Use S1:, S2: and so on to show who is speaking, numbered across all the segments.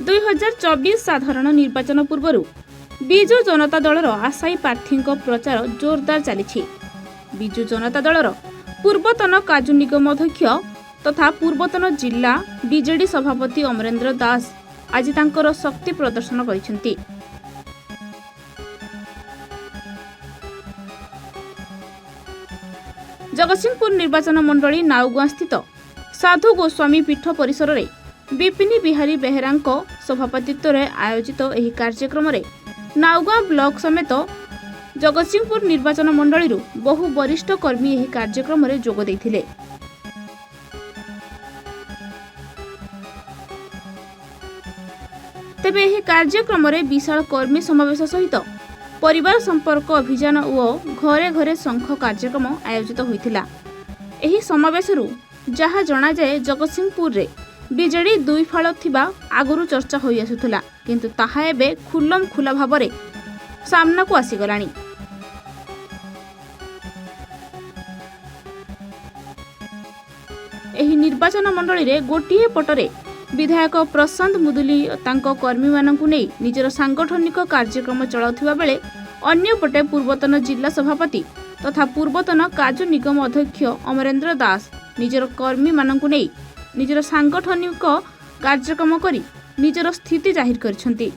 S1: 2024 साधारण निर्वाचन पूर्व विजु जनता दलर आशायी प्रार्थी प्रचार जोरदार चली। विजु जनता दलर पूर्वतन काजू निगम अध्यक्ष तथा पूर्वतन जिला बीजेडी सभापति अमरेंद्र दास आज तांकर शक्ति प्रदर्शन करिसेंती। जगतसिंहपुर निर्वाचन मंडली नाउगाँ स्थित साधु गोस्वामी पीठ परिसर में विपिन बिहारी बेहेरा सभापतित्व में आयोजित यह कार्यक्रम में नाउगाँ ब्लॉक समेत जगतसिंहपुर निर्वाचन मंडली बहु वरिष्ठ कर्मी यह कार्यक्रम में जोग देइथिले। तेबे यह कार्यक्रम में विशाल कर्मी समावेश सहित परिवार संपर्क अभियान और घरे घरे शंख कार्यक्रम आयोजित होइथिला। एही समावेशरू जहाँ जना जाए जगतसिंहपुर रे बीजेडी दुई फाळ थिबा आगुरु चर्चा होई आसुथला, किंतु ताहा एबे खुल्लम खुला भाबरे सामना को आसीगलानी। एही निर्वाचन मंडली रे गोटिए पटरे विधायक प्रशांत मुदुली तांको कर्मी मानकु नै निजर सांगठनिक कार्यक्रम चलाउथिबा बेले अन्य पटे पूर्वतन जिला सभापति तथा पूर्वतन काजू निगम अध्यक्ष अमरेंद्र दास निजर कर्मी मानकु नै निजर सांगठनिक कार्यक्रम करी निजर स्थिति जाहिर करछंती।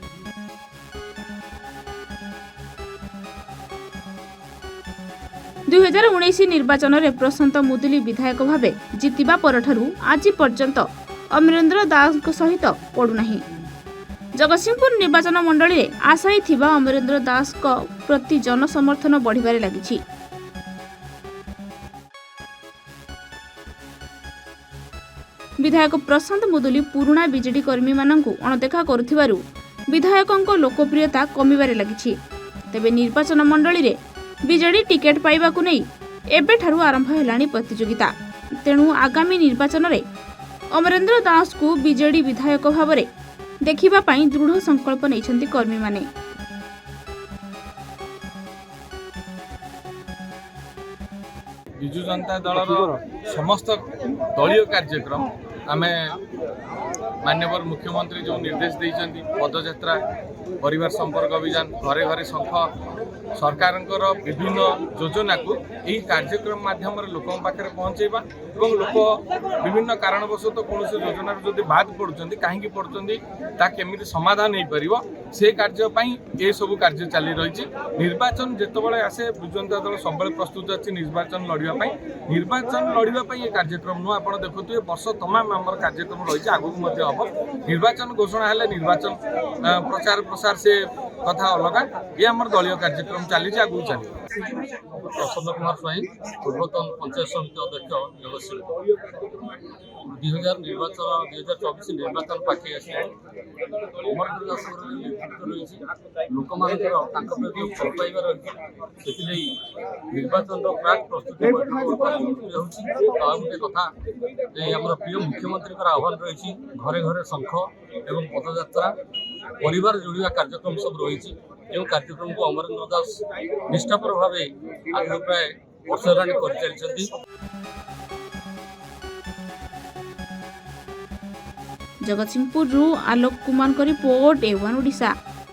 S1: निर्वाचन रे प्रशांत मुदुली विधायक भावे जितिबा परठारु आज पर्यंत अमरेंद्र दास सहित पड़ुनाही। जगतसिंहपुर निर्वाचन मंडली रे आशायी थिबा अमरेंद्र दास को प्रति जनसमर्थन बढ़िबारे लागिछि। विधायक प्रशांत मुदुली पुराणा बीजेडी कर्मी मानकु अणदेखा करुथिबारु विधायकଙ୍କ लोकप्रियता कमिबारे लागिछि। तेबे निर्वाचन मंडली रे बीजेडी टिकेट पाइबाकु नै एबेठारु आरंभ हेलानी प्रतियोगिता। तेणु आगामी निर्वाचन रे अमरेंद्र दास को बीजेडी विधायक भाव में देखिबा पई दृढ़ संकल्प नैछंती कर्मी माने।
S2: विजु जनता दलर समस्त दलीय कार्यक्रम आमे माननीय मुख्यमंत्री जो निर्देश देइछंती पदयात्रा परिवार संपर्क अभियान घरे घरे शंख सरकार विभिन्न योजना को यही कार्यक्रम माध्यम लोक पाखे पहुँचेबा और लोक विभिन्न कारणवशत कौन योजना जदि बाद पड़ुंट कहीं पड़ुंट केमी समाधान हो पार से कार्यपाई ये सब कार्य चली रही। निर्वाचन जितेबाला आसे विजु जनता दल सब प्रस्तुत अच्छी निर्वाचन लड़ाई निर्वाचन लड़ाई ये कार्यक्रम नुह आप देखुए वर्ष तमाम आम कार्यक्रम रही आगू हम निर्वाचन घोषणा है निर्वाचन प्रचार प्रसार से कथा अलग ये आम दलीय कार्यक्रम चली आगू चली।
S3: प्रसन्न कुमार स्वाई पूर्वतन पंचायत समिति अध्यक्ष जगतसिंहपुर 2024 निर्वाचन पाखे आस अमरेंद्र दास नेतृत्व रही लोक प्रति भल पाइबार रही निर्वाचन प्राक प्रस्तुति गोटे कथा आम प्रिय मुख्यमंत्री आह्वान रही घरे घरे शंख एवं पदयात्रा परिवार जोड़ा कार्यक्रम सब रही जो कार्यक्रम को अमरेंद्र दास निष्ठापर भाव आज प्राय वर्ष हेलाणी कर चलती।
S1: Jagatsinghpur Alok Kumar report A1 Odisha.